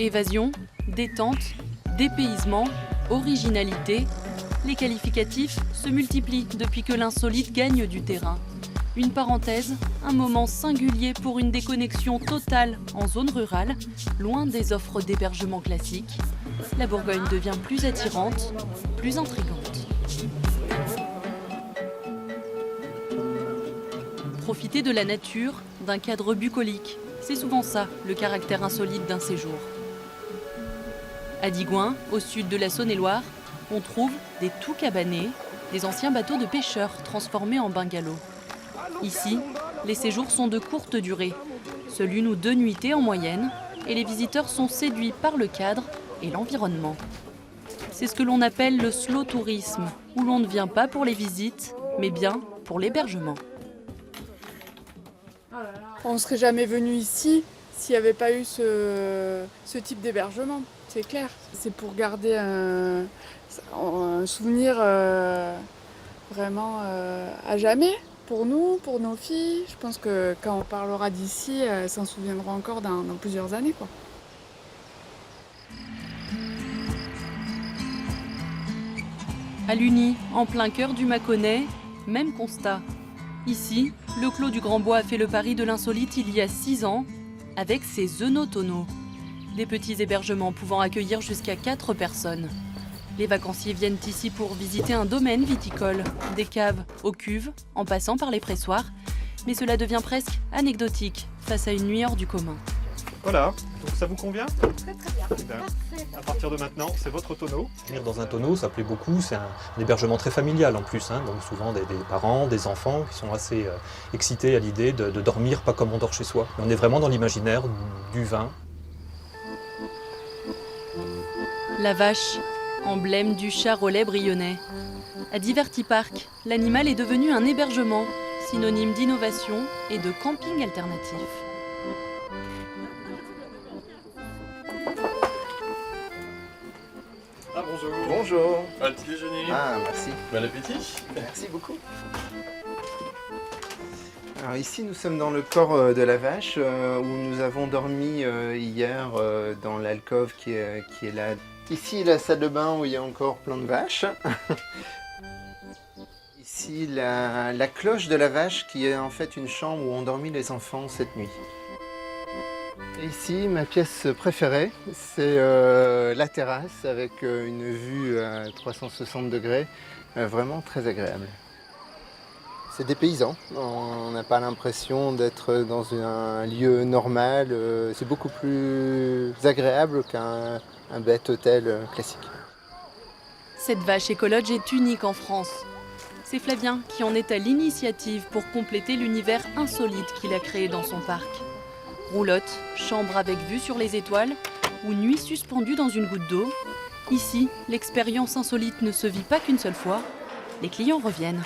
Évasion, détente, dépaysement, originalité, les qualificatifs se multiplient depuis que l'insolite gagne du terrain. Une parenthèse, un moment singulier pour une déconnexion totale en zone rurale, loin des offres d'hébergement classiques. La Bourgogne devient plus attirante, plus intrigante. Profiter de la nature, d'un cadre bucolique, c'est souvent ça, le caractère insolite d'un séjour. À Digoin, au sud de la Saône-et-Loire, on trouve des tout cabanés, des anciens bateaux de pêcheurs transformés en bungalows. Ici, les séjours sont de courte durée, seule 1 ou 2 nuitées en moyenne, et les visiteurs sont séduits par le cadre et l'environnement. C'est ce que l'on appelle le slow tourisme, où l'on ne vient pas pour les visites, mais bien pour l'hébergement. On ne serait jamais venu ici s'il n'y avait pas eu ce type d'hébergement, c'est clair. C'est pour garder un souvenir vraiment à jamais. Pour nous, pour nos filles, je pense que quand on parlera d'ici, elles s'en souviendront encore dans plusieurs années, quoi. À Lugny, en plein cœur du Mâconnais, même constat. Ici, le Clos du Grand Bois a fait le pari de l'insolite il y a 6 ans, avec ses œnotonneaux. Des petits hébergements pouvant accueillir jusqu'à 4 personnes. Les vacanciers viennent ici pour visiter un domaine viticole, des caves aux cuves, en passant par les pressoirs. Mais cela devient presque anecdotique face à une nuit hors du commun. Voilà, donc ça vous convient ? Très bien. Parfait. À partir de maintenant, c'est votre tonneau. Venir dans un tonneau, ça plaît beaucoup, c'est un hébergement très familial en plus, hein, donc souvent des parents, des enfants qui sont assez excités à l'idée de dormir pas comme on dort chez soi. Et on est vraiment dans l'imaginaire du vin. La vache, emblème du Charolais brionnais. À Diverty Park, l'animal est devenu un hébergement, synonyme d'innovation et de camping alternatif. Ah bonjour. Bonjour. Un petit déjeuner. Ah, merci. Bon appétit. Merci beaucoup. Alors ici, nous sommes dans le corps de la vache où nous avons dormi hier dans l'alcôve qui est là. Ici, la salle de bain où il y a encore plein de vaches. Ici, la cloche de la vache qui est en fait une chambre où ont dormi les enfants cette nuit. Et ici, ma pièce préférée, c'est la terrasse avec une vue à 360 degrés, vraiment très agréable. C'est dépaysant, on n'a pas l'impression d'être dans un lieu normal, c'est beaucoup plus agréable qu'un bête hôtel classique. Cette vache écologe est unique en France. C'est Flavien qui en est à l'initiative pour compléter l'univers insolite qu'il a créé dans son parc. Roulotte, chambre avec vue sur les étoiles ou nuit suspendue dans une goutte d'eau. Ici, l'expérience insolite ne se vit pas qu'une seule fois. Les clients reviennent.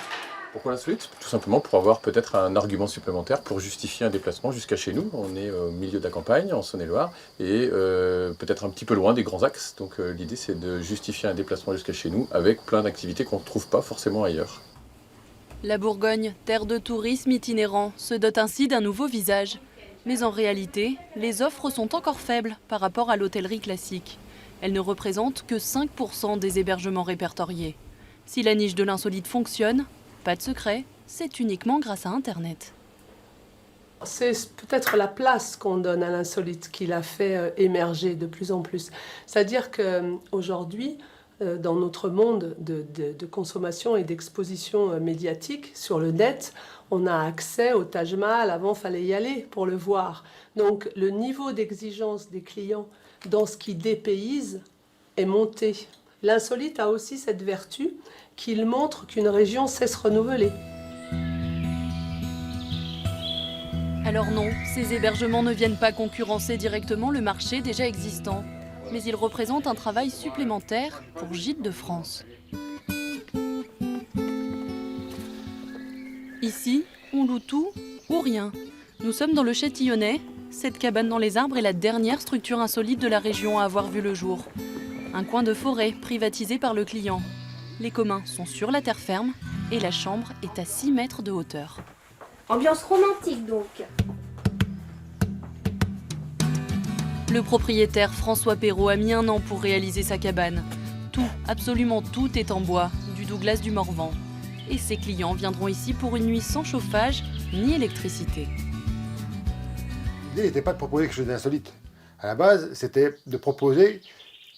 Pourquoi l'insolite ? Tout simplement pour avoir peut-être un argument supplémentaire pour justifier un déplacement jusqu'à chez nous. On est au milieu de la campagne, en Saône-et-Loire, et peut-être un petit peu loin des grands axes. Donc l'idée c'est de justifier un déplacement jusqu'à chez nous avec plein d'activités qu'on ne trouve pas forcément ailleurs. La Bourgogne, terre de tourisme itinérant, se dote ainsi d'un nouveau visage. Mais en réalité, les offres sont encore faibles par rapport à l'hôtellerie classique. Elles ne représentent que 5% des hébergements répertoriés. Si la niche de l'insolite fonctionne, pas de secret, c'est uniquement grâce à Internet. C'est peut-être la place qu'on donne à l'insolite qui l'a fait émerger de plus en plus. C'est-à-dire qu'aujourd'hui, dans notre monde de consommation et d'exposition médiatique sur le net, on a accès au Taj Mahal. Avant, il fallait y aller pour le voir. Donc le niveau d'exigence des clients dans ce qui dépayse est monté. L'insolite a aussi cette vertu qu'il montre qu'une région sait se renouveler. Alors non, ces hébergements ne viennent pas concurrencer directement le marché déjà existant, mais ils représentent un travail supplémentaire pour Gîtes de France. Ici, on loue tout ou rien. Nous sommes dans le Châtillonnais. Cette cabane dans les arbres est la dernière structure insolite de la région à avoir vu le jour. Un coin de forêt privatisé par le client. Les communs sont sur la terre ferme et la chambre est à 6 mètres de hauteur. Ambiance romantique donc. Le propriétaire François Perrault a mis 1 an pour réaliser sa cabane. Tout, absolument tout est en bois, du Douglas du Morvan. Et ses clients viendront ici pour une nuit sans chauffage ni électricité. L'idée n'était pas de proposer quelque chose d'insolite. À la base, c'était de proposer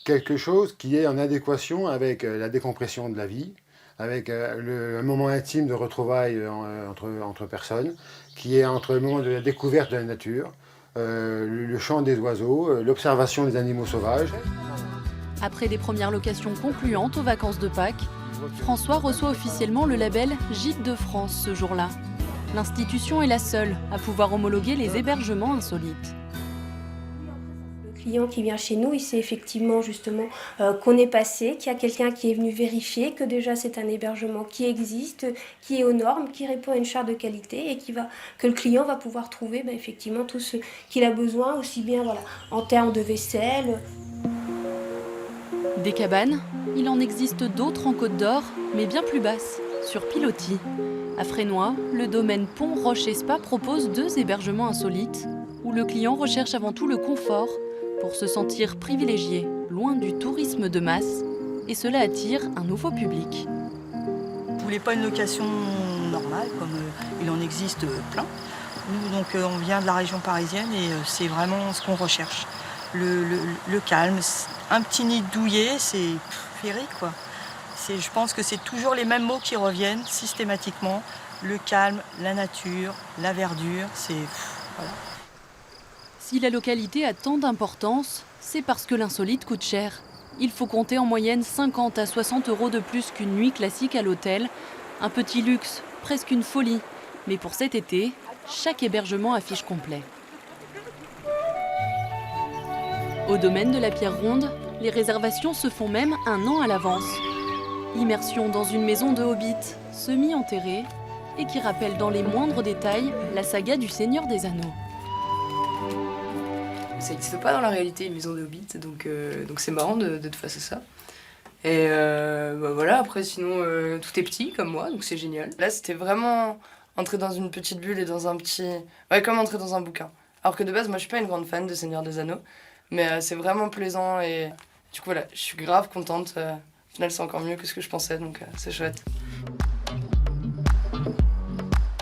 quelque chose qui est en adéquation avec la décompression de la vie, avec un moment intime de retrouvailles entre personnes, qui est entre le moment de la découverte de la nature, le chant des oiseaux, l'observation des animaux sauvages. Après des premières locations concluantes aux vacances de Pâques, François reçoit officiellement le label Gîte de France ce jour-là. L'institution est la seule à pouvoir homologuer les hébergements insolites. Le client qui vient chez nous, il sait effectivement justement qu'on est passé, qu'il y a quelqu'un qui est venu vérifier que déjà c'est un hébergement qui existe, qui est aux normes, qui répond à une charte de qualité et que le client va pouvoir trouver effectivement tout ce qu'il a besoin, aussi bien en termes de vaisselle. Des cabanes, il en existe d'autres en Côte d'Or, mais bien plus basses, sur pilotis. À Frénois, le domaine Pont Roche et Spa propose 2 hébergements insolites, où le client recherche avant tout le confort pour se sentir privilégié, loin du tourisme de masse, et cela attire un nouveau public. Vous voulez pas une location normale, comme il en existe plein. Nous, donc, on vient de la région parisienne et c'est vraiment ce qu'on recherche. Le calme, un petit nid douillet, c'est féerique, quoi. Je pense que c'est toujours les mêmes mots qui reviennent systématiquement. Le calme, la nature, la verdure, voilà. Si la localité a tant d'importance, c'est parce que l'insolite coûte cher. Il faut compter en moyenne 50 à 60 € de plus qu'une nuit classique à l'hôtel. Un petit luxe, presque une folie. Mais pour cet été, chaque hébergement affiche complet. Au domaine de la Pierre Ronde, les réservations se font même 1 an à l'avance. Immersion dans une maison de hobbits, semi-enterrée, et qui rappelle dans les moindres détails la saga du Seigneur des Anneaux. Ça n'existe pas dans la réalité, une maison de hobbits, donc c'est marrant d'être face à ça. Et voilà, après sinon tout est petit comme moi, donc c'est génial. Là c'était vraiment entrer dans une petite bulle et dans un petit... Ouais, comme entrer dans un bouquin. Alors que de base, moi je suis pas une grande fan de Seigneur des Anneaux, mais c'est vraiment plaisant et du coup voilà, je suis grave contente. Au final c'est encore mieux que ce que je pensais, donc c'est chouette.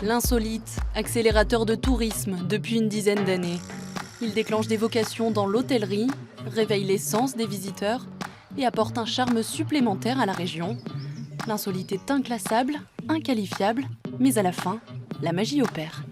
L'insolite, accélérateur de tourisme depuis une dizaine d'années. Il déclenche des vocations dans l'hôtellerie, réveille les sens des visiteurs et apporte un charme supplémentaire à la région. L'insolite est inclassable, inqualifiable, mais à la fin, la magie opère.